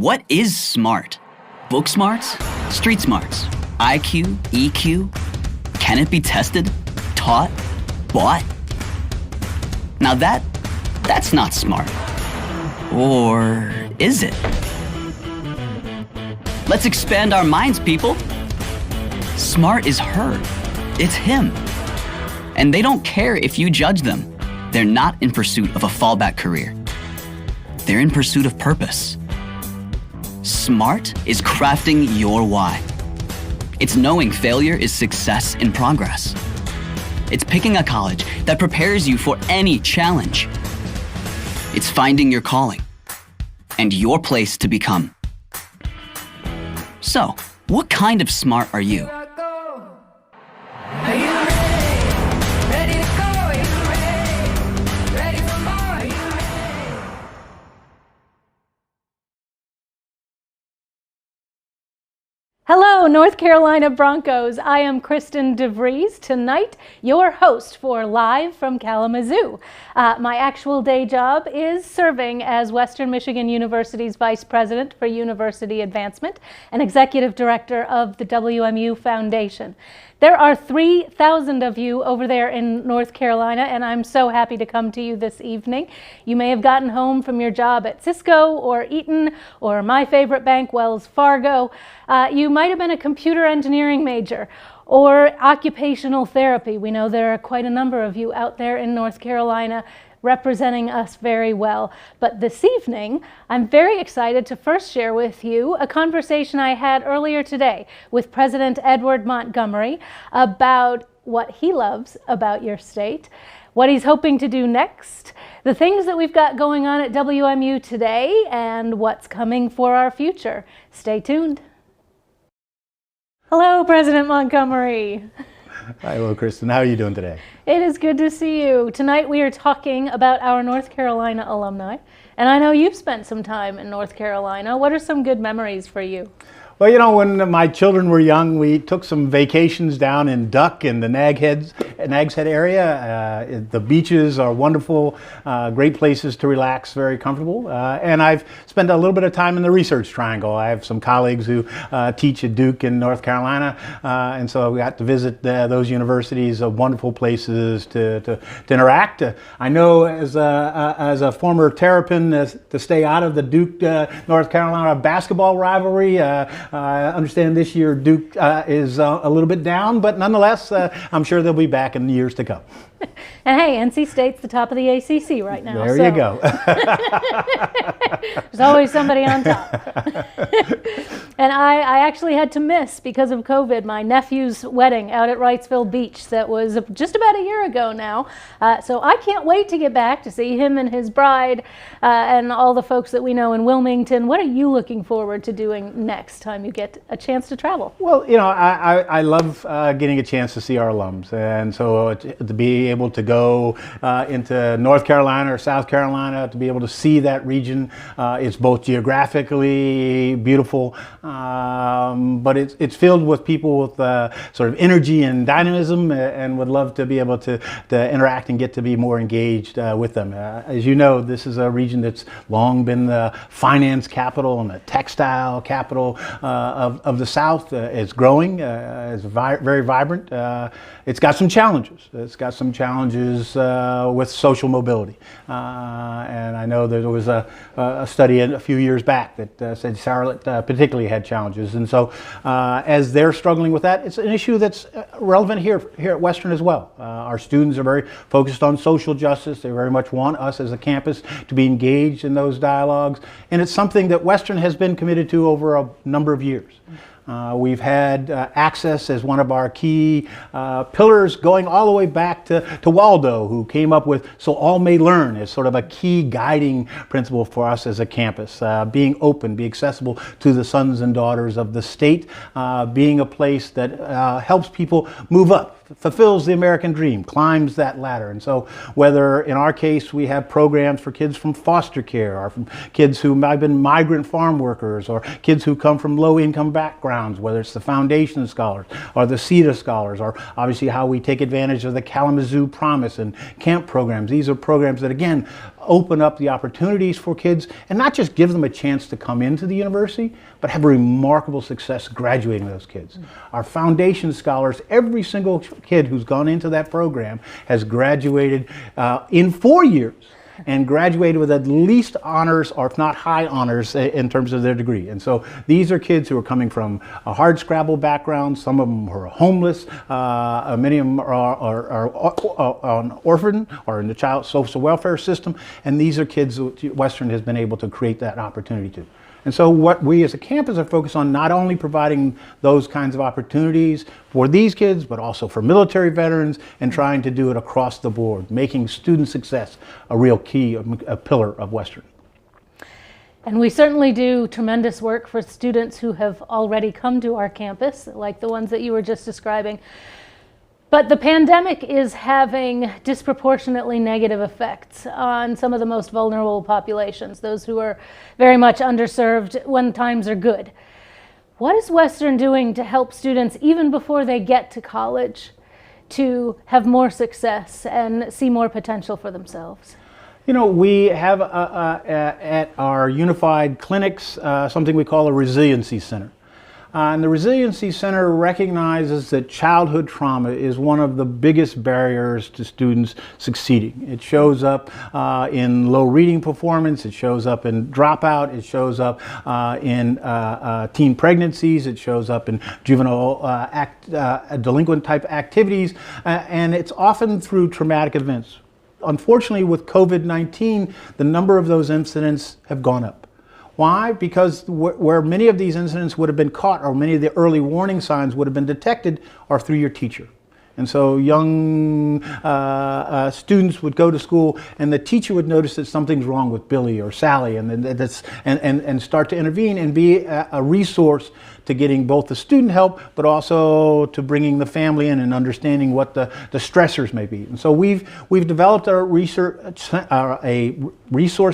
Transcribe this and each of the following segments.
What is smart? Book smarts? Street smarts? IQ? EQ? Can it be tested? Taught? Bought? Now that's not smart. Or is it? Let's expand our minds, people. Smart is her. It's him. And they don't care if you judge them. They're not in pursuit of a fallback career. They're in pursuit of purpose. Smart is crafting your why. It's knowing failure is success in progress. It's picking a college that prepares you for any challenge. It's finding your calling and your place to become. So, what kind of smart are you? Hello, North Carolina Broncos. I am Kristen DeVries. Tonight, your host for Live from Kalamazoo. My actual day job is serving as Western Michigan University's Vice President for University Advancement and Executive Director of the WMU Foundation. There are 3,000 of you over there in North Carolina, and I'm so happy to come to you this evening. You may have gotten home from your job at Cisco or Eaton or my favorite bank, Wells Fargo. You might have been a computer engineering major or occupational therapy. We know there are quite a number of you out there in North Carolina representing us very well. But this evening, I'm very excited to first share with you a conversation I had earlier today with President Edward Montgomery about what he loves about your state, what he's hoping to do next, the things that we've got going on at WMU today, and what's coming for our future. Stay tuned. Hello, President Montgomery. Hello, Kristen. How are you doing today? It is good to see you. Tonight we are talking about our North Carolina alumni, and I know you've spent some time in North Carolina. What are some good memories for you? Well, you know, when my children were young, we took some vacations down in Duck in the Nags Head area. The beaches are wonderful, great places to relax, very comfortable. And I've spent a little bit of time in the Research Triangle. I have some colleagues who teach at Duke in North Carolina, and so we got to visit those universities, wonderful places to interact. I know as a former Terrapin to stay out of the Duke North Carolina basketball rivalry. I understand this year Duke is a little bit down, but nonetheless, I'm sure they'll be back in the years to come. And hey, NC State's the top of the ACC right now. There you go. There's always somebody on top. And I actually had to miss, because of COVID, my nephew's wedding out at Wrightsville Beach. That was just about a year ago now. So I can't wait to get back to see him and his bride and all the folks that we know in Wilmington. What are you looking forward to doing next time you get a chance to travel? Well, you know, I love getting a chance to see our alums. And so to be able to go into North Carolina or South Carolina, to be able to see that region, it's both geographically beautiful, but it's filled with people with sort of energy and dynamism, and would love to be able to interact and get to be more engaged with them. As you know, this is a region that's long been the finance capital and the textile capital of the South. It's growing, it's very vibrant. It's got some challenges. It's got some challenges with social mobility. And I know there was a study a few years back that said Charlotte particularly had challenges. And so as they're struggling with that, it's an issue that's relevant here at Western as well. Our students are very focused on social justice. They very much want us as a campus to be engaged in those dialogues. And it's something that Western has been committed to over a number of years. We've had access as one of our key pillars going all the way back to Waldo, who came up with "So All May Learn" as sort of a key guiding principle for us as a campus. Being open, be accessible to the sons and daughters of the state, being a place that helps people move up, fulfills the American dream, climbs that ladder. And so whether in our case we have programs for kids from foster care, or from kids who might have been migrant farm workers, or kids who come from low income backgrounds, whether it's the Foundation Scholars or the CETA Scholars, or obviously how we take advantage of the Kalamazoo Promise and camp programs. These are programs that, again, open up the opportunities for kids and not just give them a chance to come into the university, but have remarkable success graduating those kids. Our foundation scholars, every single kid who's gone into that program has graduated in 4 years, and graduated with at least honors, or if not high honors, in terms of their degree. And so these are kids who are coming from a hard scrabble background. Some of them are homeless. Many of them are on orphan or in the child social welfare system. And these are kids that Western has been able to create that opportunity to. And so what we as a campus are focused on, not only providing those kinds of opportunities for these kids, but also for military veterans, and trying to do it across the board, making student success a real key, a pillar of Western. And we certainly do tremendous work for students who have already come to our campus, like the ones that you were just describing. But the pandemic is having disproportionately negative effects on some of the most vulnerable populations, those who are very much underserved when times are good. What is Western doing to help students, even before they get to college, to have more success and see more potential for themselves? You know, we have at our unified clinics something we call a resiliency center. And the Resiliency Center recognizes that childhood trauma is one of the biggest barriers to students succeeding. It shows up in low reading performance, it shows up in dropout, it shows up in teen pregnancies, it shows up in juvenile delinquent type activities, and it's often through traumatic events. Unfortunately, with COVID-19, the number of those incidents have gone up. Why? Because where many of these incidents would have been caught, or many of the early warning signs would have been detected, are through your teacher. And so young students would go to school, and the teacher would notice that something's wrong with Billy or Sally, and start to intervene and be a resource to getting both the student help, but also to bringing the family in and understanding what the stressors may be. And so we've developed a resource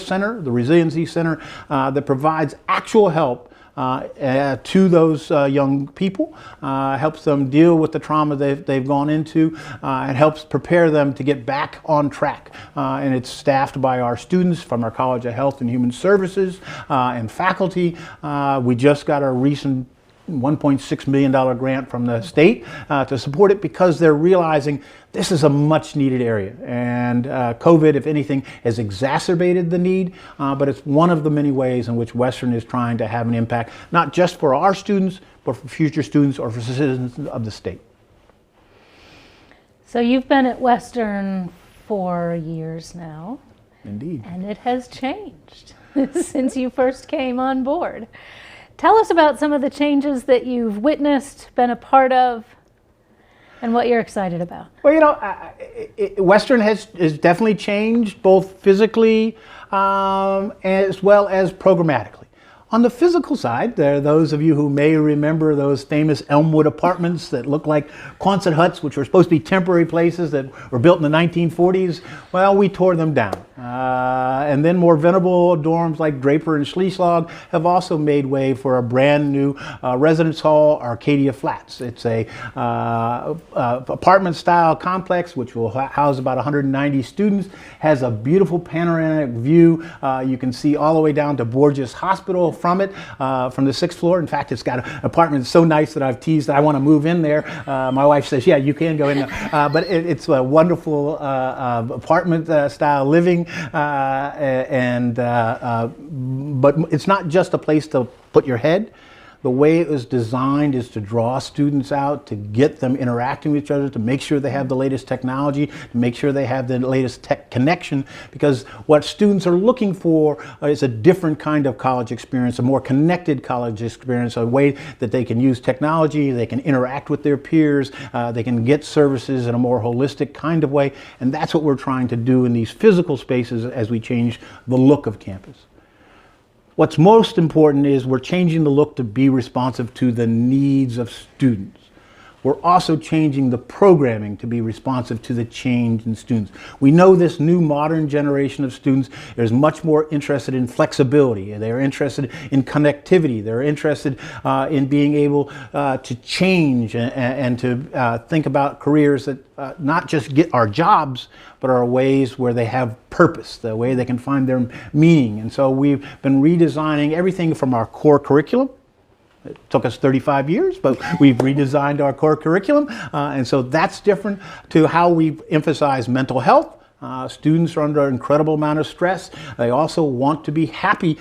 center, the Resiliency Center, that provides actual help to those young people, helps them deal with the trauma they've gone into, and helps prepare them to get back on track. And it's staffed by our students from our College of Health and Human Services and faculty. We just got a recent $1.6 million grant from the state to support it, because they're realizing this is a much needed area. And COVID, if anything, has exacerbated the need, but it's one of the many ways in which Western is trying to have an impact, not just for our students, but for future students or for citizens of the state. So you've been at Western 4 years now. Indeed. And it has changed since you first came on board. Tell us about some of the changes that you've witnessed, been a part of, and what you're excited about. Well, you know, Western has definitely changed, both physically as well as programmatically. On the physical side, there are those of you who may remember those famous Elmwood apartments that look like Quonset huts, which were supposed to be temporary places that were built in the 1940s. Well, we tore them down. And then more venerable dorms like Draper and Schleeslag have also made way for a brand new residence hall, Arcadia Flats. It's a apartment style complex which will house about 190 students, has a beautiful panoramic view. You can see all the way down to Borges Hospital from it, from the 6th floor. In fact, it's got an apartment so nice that I've teased that I want to move in there. My wife says, yeah, you can go in there. But it's a wonderful apartment style living. But it's not just a place to put your head. The way it was designed is to draw students out, to get them interacting with each other, to make sure they have the latest technology, to make sure they have the latest tech connection, because what students are looking for is a different kind of college experience, a more connected college experience, a way that they can use technology, they can interact with their peers, they can get services in a more holistic kind of way, and that's what we're trying to do in these physical spaces as we change the look of campus. What's most important is we're changing the look to be responsive to the needs of students. We're also changing the programming to be responsive to the change in students. We know this new modern generation of students is much more interested in flexibility. They're interested in connectivity. They're interested in being able to change and to think about careers that not just get our jobs, but are ways where they have purpose, the way they can find their meaning. And so we've been redesigning everything from our core curriculum. It took us 35 years, but we've redesigned our core curriculum. And so that's different to how we emphasize mental health. Students are under an incredible amount of stress. They also want to be happy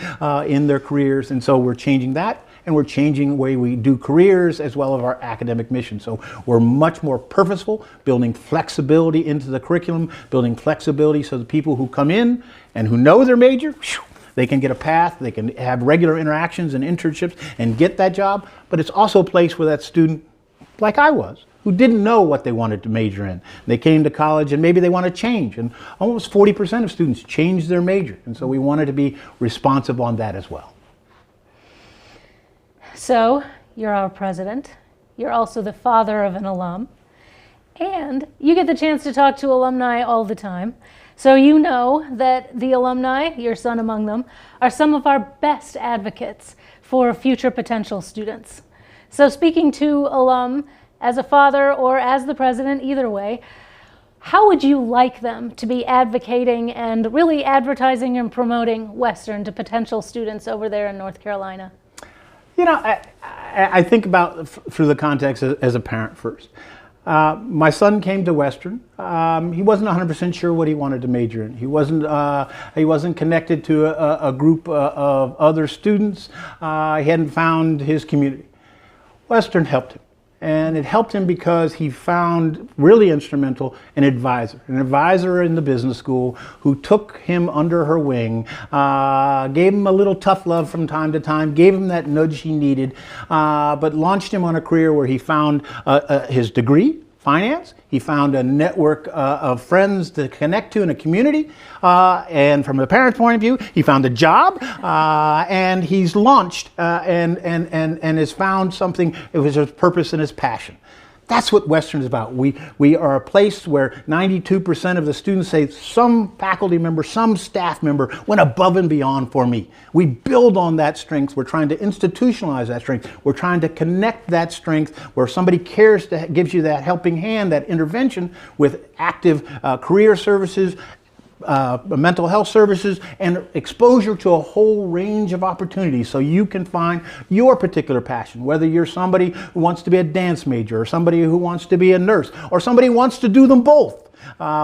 in their careers. And so we're changing that. And we're changing the way we do careers as well as our academic mission. So we're much more purposeful, building flexibility into the curriculum, building flexibility so the people who come in and who know their major, they can get a path, they can have regular interactions and internships and get that job. But it's also a place where that student, like I was, who didn't know what they wanted to major in. They came to college and maybe they want to change. And almost 40% of students changed their major. And so we wanted to be responsive on that as well. So, you're our president, you're also the father of an alum, and you get the chance to talk to alumni all the time. So you know that the alumni, your son among them, are some of our best advocates for future potential students. So speaking to alum as a father or as the president, either way, how would you like them to be advocating and really advertising and promoting Western to potential students over there in North Carolina? You know, I think about through the context as a parent first. My son came to Western. He wasn't 100% sure what he wanted to major in. He wasn't connected to a group of other students. He hadn't found his community. Western helped him. And it helped him because he found, really instrumental, an advisor in the business school who took him under her wing, gave him a little tough love from time to time, gave him that nudge he needed, but launched him on a career where he found his degree, finance. He found a network of friends to connect to in a community. And from the parent's point of view, he found a job and he's launched and has found something, it was his purpose and his passion. That's what Western is about. We are a place where 92% of the students say some faculty member, some staff member went above and beyond for me. We build on that strength. We're trying to institutionalize that strength. We're trying to connect that strength where somebody cares to gives you that helping hand, that intervention with active career services, mental health services, and exposure to a whole range of opportunities so you can find your particular passion, whether you're somebody who wants to be a dance major or somebody who wants to be a nurse or somebody who wants to do them both.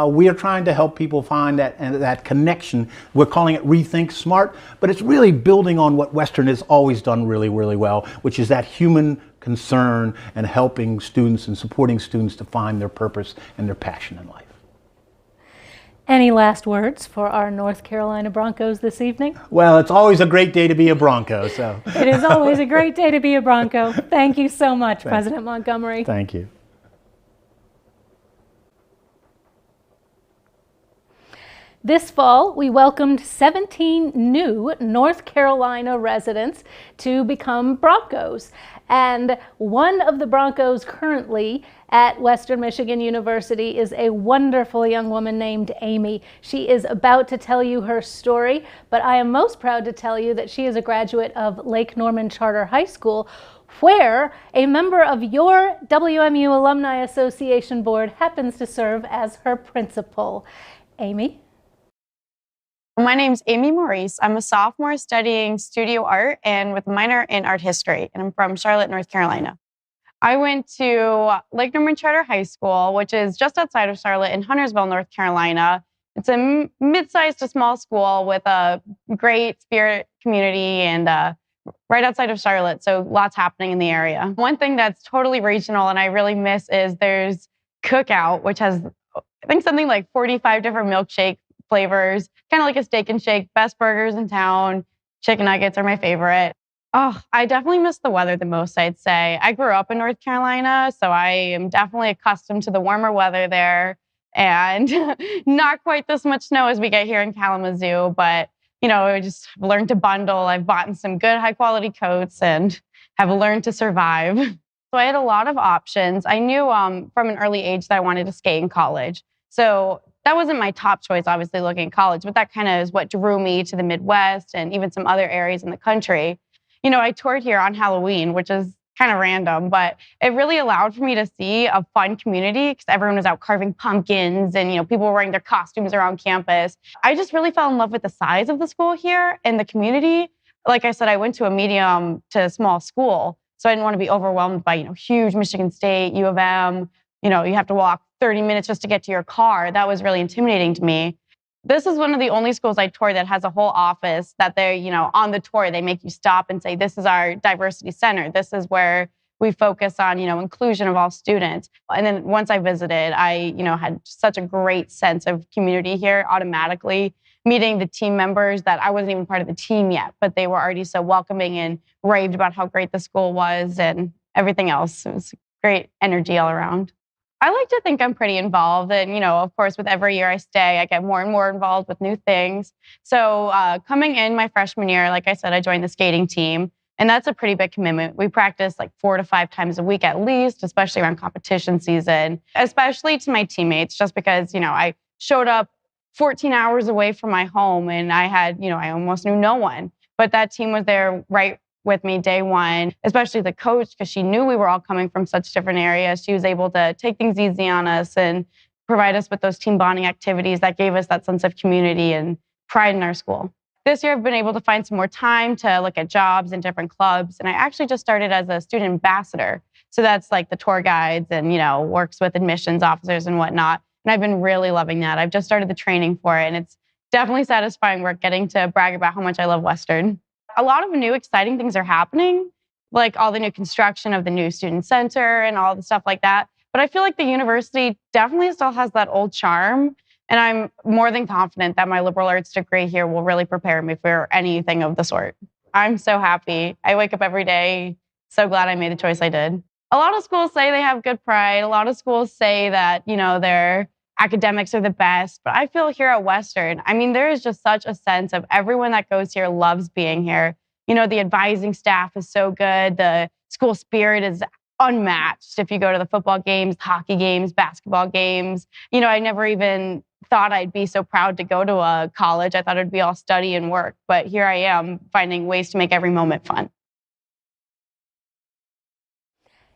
We are trying to help people find that connection. We're calling it Rethink Smart, but it's really building on what Western has always done really, really well, which is that human concern and helping students and supporting students to find their purpose and their passion in life. Any last words for our North Carolina Broncos this evening? Well, it's always a great day to be a Bronco, so. It is always a great day to be a Bronco. Thank you so much, President Montgomery. Thank you. This fall, we welcomed 17 new North Carolina residents to become Broncos. And one of the Broncos currently at Western Michigan University is a wonderful young woman named Amy. She is about to tell you her story, but I am most proud to tell you that she is a graduate of Lake Norman Charter High School, where a member of your WMU Alumni Association board happens to serve as her principal. Amy? My name's Amy Maurice. I'm a sophomore studying studio art and with a minor in art history, and I'm from Charlotte, North Carolina. I went to Lake Norman Charter High School, which is just outside of Charlotte in Huntersville, North Carolina. It's a mid-sized to small school with a great spirit community and right outside of Charlotte, so lots happening in the area. One thing that's totally regional and I really miss is there's Cookout, which has, I think, something like 45 different milkshake flavors, kind of like a steak and shake, best burgers in town. Chicken nuggets are my favorite. Oh, I definitely miss the weather the most, I'd say. I grew up in North Carolina, so I am definitely accustomed to the warmer weather there and not quite this much snow as we get here in Kalamazoo, but you know, I just learned to bundle. I've bought some good high quality coats and have learned to survive. So I had a lot of options. I knew from an early age that I wanted to skate in college. So that wasn't my top choice, obviously, looking at college, but that kind of is what drew me to the Midwest and even some other areas in the country. You know, I toured here on Halloween, which is kind of random, but it really allowed for me to see a fun community because everyone was out carving pumpkins and, people were wearing their costumes around campus. I just really fell in love with the size of the school here and the community. Like I said, I went to a medium to small school, so I didn't want to be overwhelmed by, huge Michigan State, U of M. You have to walk 30 minutes just to get to your car. That was really intimidating to me. This is one of the only schools I toured that has a whole office that they, on the tour, they make you stop and say, this is our diversity center. This is where we focus on, inclusion of all students. And then once I visited, I, had such a great sense of community here automatically, meeting the team members that I wasn't even part of the team yet, but they were already so welcoming and raved about how great the school was and everything else. It was great energy all around. I like to think I'm pretty involved. And, of course, with every year I stay, I get more and more involved with new things. So coming in my freshman year, like I said, I joined the skating team. And that's a pretty big commitment. We practice like 4 to 5 times a week at least, especially around competition season, especially to my teammates, just because, I showed up 14 hours away from my home and I had, I almost knew no one. But that team was there right with me day one, especially the coach, because she knew we were all coming from such different areas. She was able to take things easy on us and provide us with those team bonding activities that gave us that sense of community and pride in our school. This year, I've been able to find some more time to look at jobs in different clubs. And I actually just started as a student ambassador. So that's like the tour guides and, works with admissions officers and whatnot. And I've been really loving that. I've just started the training for it. And it's definitely satisfying work getting to brag about how much I love Western. A lot of new exciting things are happening, like all the new construction of the new student center and all the stuff like that. But I feel like the university definitely still has that old charm. And I'm more than confident that my liberal arts degree here will really prepare me for anything of the sort. I'm so happy. I wake up every day so glad I made the choice I did. A lot of schools say they have good pride. A lot of schools say that, their academics are the best. But I feel here at Western, there is just such a sense of everyone that goes here loves being here. The advising staff is so good. The school spirit is unmatched. If you go to the football games, hockey games, basketball games, I never even thought I'd be so proud to go to a college. I thought it'd be all study and work. But here I am finding ways to make every moment fun.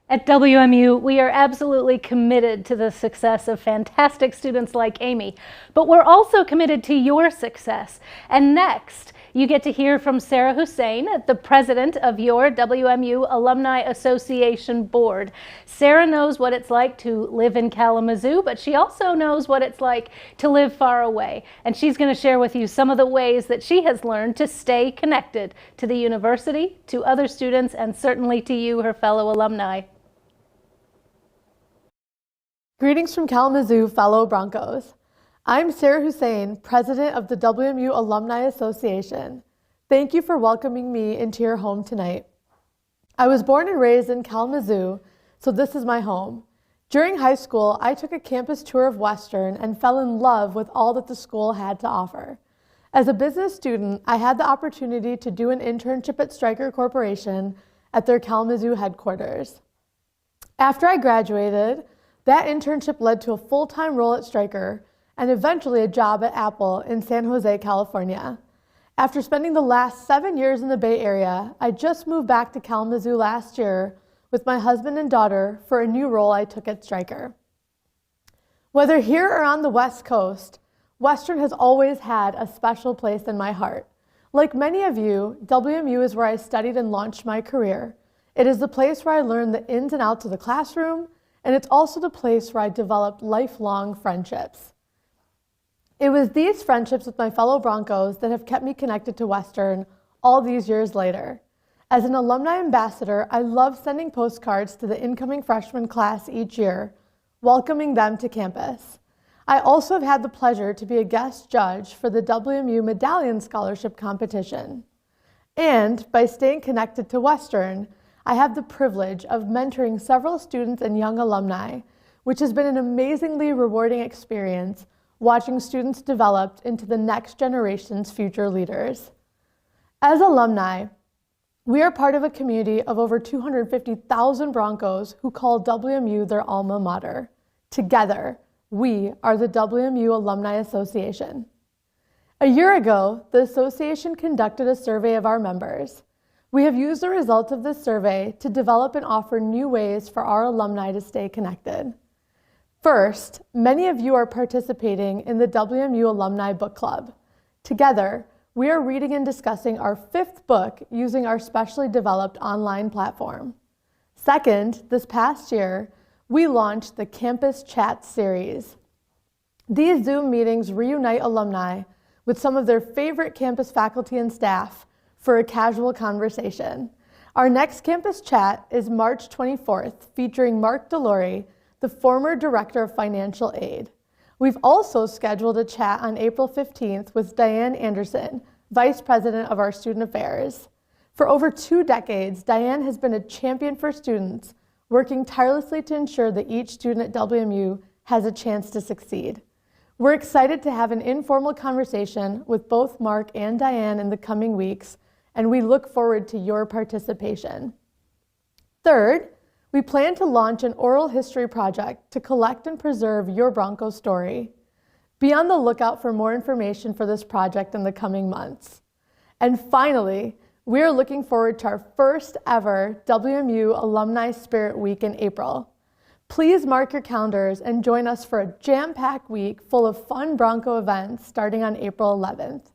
At WMU, we are absolutely committed to the success of fantastic students like Amy, but we're also committed to your success. And next, you get to hear from Sarah Husain, the president of your WMU Alumni Association board. Sarah knows what it's like to live in Kalamazoo, but she also knows what it's like to live far away. And she's going to share with you some of the ways that she has learned to stay connected to the university, to other students, and certainly to you, her fellow alumni. Greetings from Kalamazoo, fellow Broncos. I'm Sarah Husain, president of the WMU Alumni Association. Thank you for welcoming me into your home tonight. I was born and raised in Kalamazoo, so this is my home. During high school, I took a campus tour of Western and fell in love with all that the school had to offer. As a business student, I had the opportunity to do an internship at Stryker Corporation at their Kalamazoo headquarters. After I graduated, that internship led to a full-time role at Stryker and eventually a job at Apple in San Jose, California. After spending the last 7 years in the Bay Area, I just moved back to Kalamazoo last year with my husband and daughter for a new role I took at Stryker. Whether here or on the West Coast, Western has always had a special place in my heart. Like many of you, WMU is where I studied and launched my career. It is the place where I learned the ins and outs of the classroom, and it's also the place where I developed lifelong friendships. It was these friendships with my fellow Broncos that have kept me connected to Western all these years later. As an alumni ambassador, I love sending postcards to the incoming freshman class each year, welcoming them to campus. I also have had the pleasure to be a guest judge for the WMU Medallion Scholarship Competition. And by staying connected to Western, I have the privilege of mentoring several students and young alumni, which has been an amazingly rewarding experience watching students develop into the next generation's future leaders. As alumni, we are part of a community of over 250,000 Broncos who call WMU their alma mater. Together, we are the WMU Alumni Association. A year ago, the association conducted a survey of our members. We have used the results of this survey to develop and offer new ways for our alumni to stay connected. First, many of you are participating in the WMU Alumni Book Club. Together, we are reading and discussing our 5th book using our specially developed online platform. Second, this past year, we launched the Campus Chat series. These Zoom meetings reunite alumni with some of their favorite campus faculty and staff for a casual conversation. Our next Campus Chat is March 24th, featuring Mark DeLore, the former Director of Financial Aid. We've also scheduled a chat on April 15th with Diane Anderson, Vice President of our Student Affairs. For over 2 decades, Diane has been a champion for students, working tirelessly to ensure that each student at WMU has a chance to succeed. We're excited to have an informal conversation with both Mark and Diane in the coming weeks, and we look forward to your participation. Third, we plan to launch an oral history project to collect and preserve your Bronco story. Be on the lookout for more information for this project in the coming months. And finally, we are looking forward to our first ever WMU Alumni Spirit Week in April. Please mark your calendars and join us for a jam-packed week full of fun Bronco events starting on April 11th.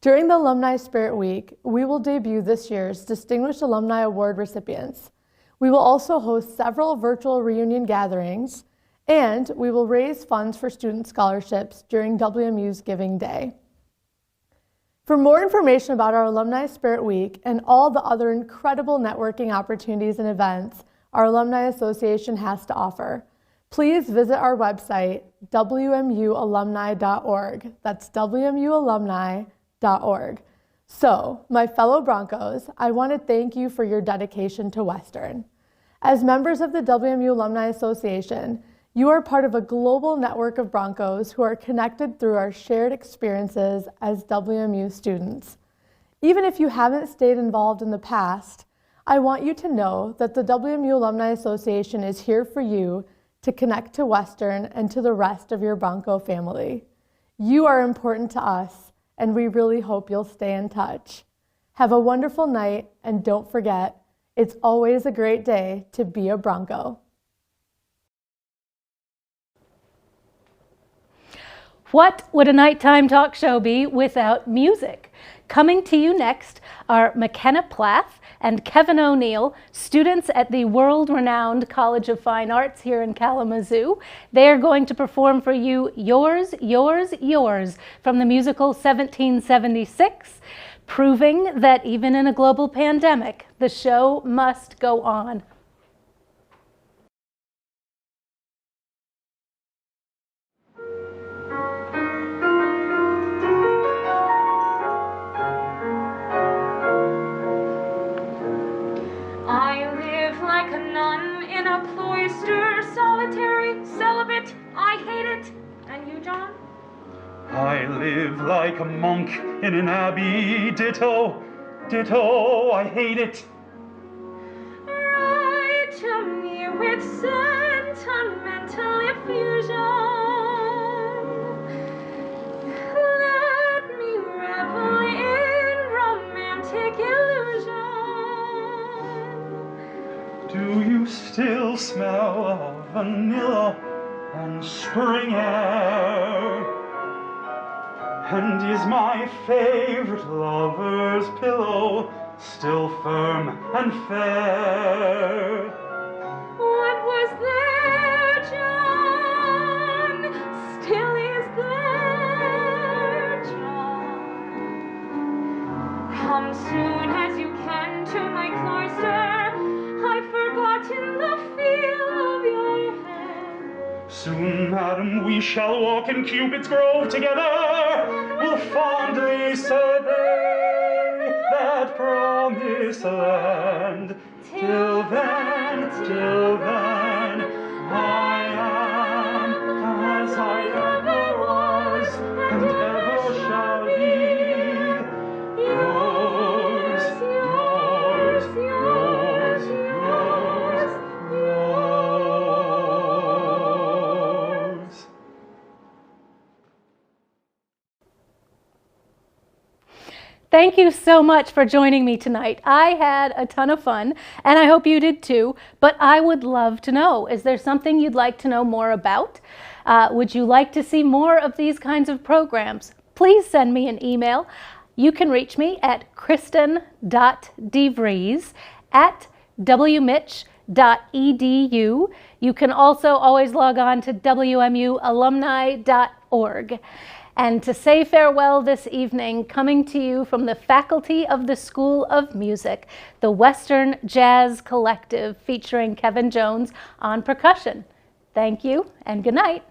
During the Alumni Spirit Week, we will debut this year's Distinguished Alumni Award recipients. We will also host several virtual reunion gatherings, and we will raise funds for student scholarships during WMU's Giving Day. For more information about our Alumni Spirit Week and all the other incredible networking opportunities and events our Alumni Association has to offer, please visit our website, wmualumni.org. That's wmualumni.org. So, my fellow Broncos, I want to thank you for your dedication to Western. As members of the WMU Alumni Association, you are part of a global network of Broncos who are connected through our shared experiences as WMU students. Even if you haven't stayed involved in the past, I want you to know that the WMU Alumni Association is here for you to connect to Western and to the rest of your Bronco family. You are important to us, and we really hope you'll stay in touch. Have a wonderful night, and don't forget, it's always a great day to be a Bronco. What would a nighttime talk show be without music? Coming to you next are McKenna Plath and Kevin O'Neill, students at the world-renowned College of Fine Arts here in Kalamazoo. They are going to perform for you Yours, Yours, Yours from the musical 1776, proving that even in a global pandemic, the show must go on. Solitary, celibate, I hate it. And you, John? I live like a monk in an abbey, ditto, ditto, I hate it. Write to me with sentimental effusion. Let me revel in romantic illusion. Do you still smell of vanilla and spring air? And is my favorite lover's pillow still firm and fair? What was there, John? Still is there, John. Come soon as you can to my cloister. I've forgotten the feel of your hand. Soon, madam, we shall walk in Cupid's grove together. We'll fondly survey that promised land. Till then, I am as I ever was and ever shall be. Yours, yours, yours, yours, yours. Thank you so much for joining me tonight. I had a ton of fun, and I hope you did too, but I would love to know, is there something you'd like to know more about? Would you like to see more of these kinds of programs? Please send me an email. You can reach me at kristen.devries@wmich.edu. You can also always log on to wmualumni.org. And to say farewell this evening, coming to you from the faculty of the School of Music, the Western Jazz Collective featuring Kevin Jones on percussion. Thank you and good night.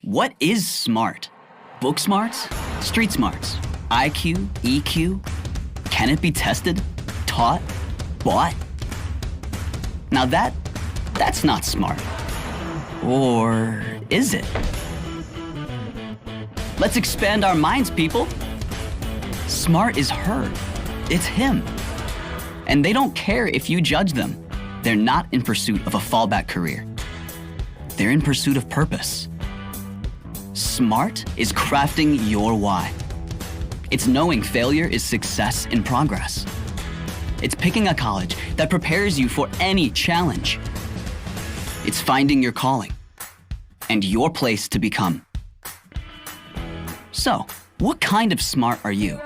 What is smart? Book smarts? Street smarts? IQ? EQ? Can it be tested? Taught? Bought? Now that's not smart. Or is it? Let's expand our minds, people. Smart is her. It's him. And they don't care if you judge them. They're not in pursuit of a fallback career. They're in pursuit of purpose. Smart is crafting your why. It's knowing failure is success in progress. It's picking a college that prepares you for any challenge. It's finding your calling and your place to become. So, what kind of smart are you?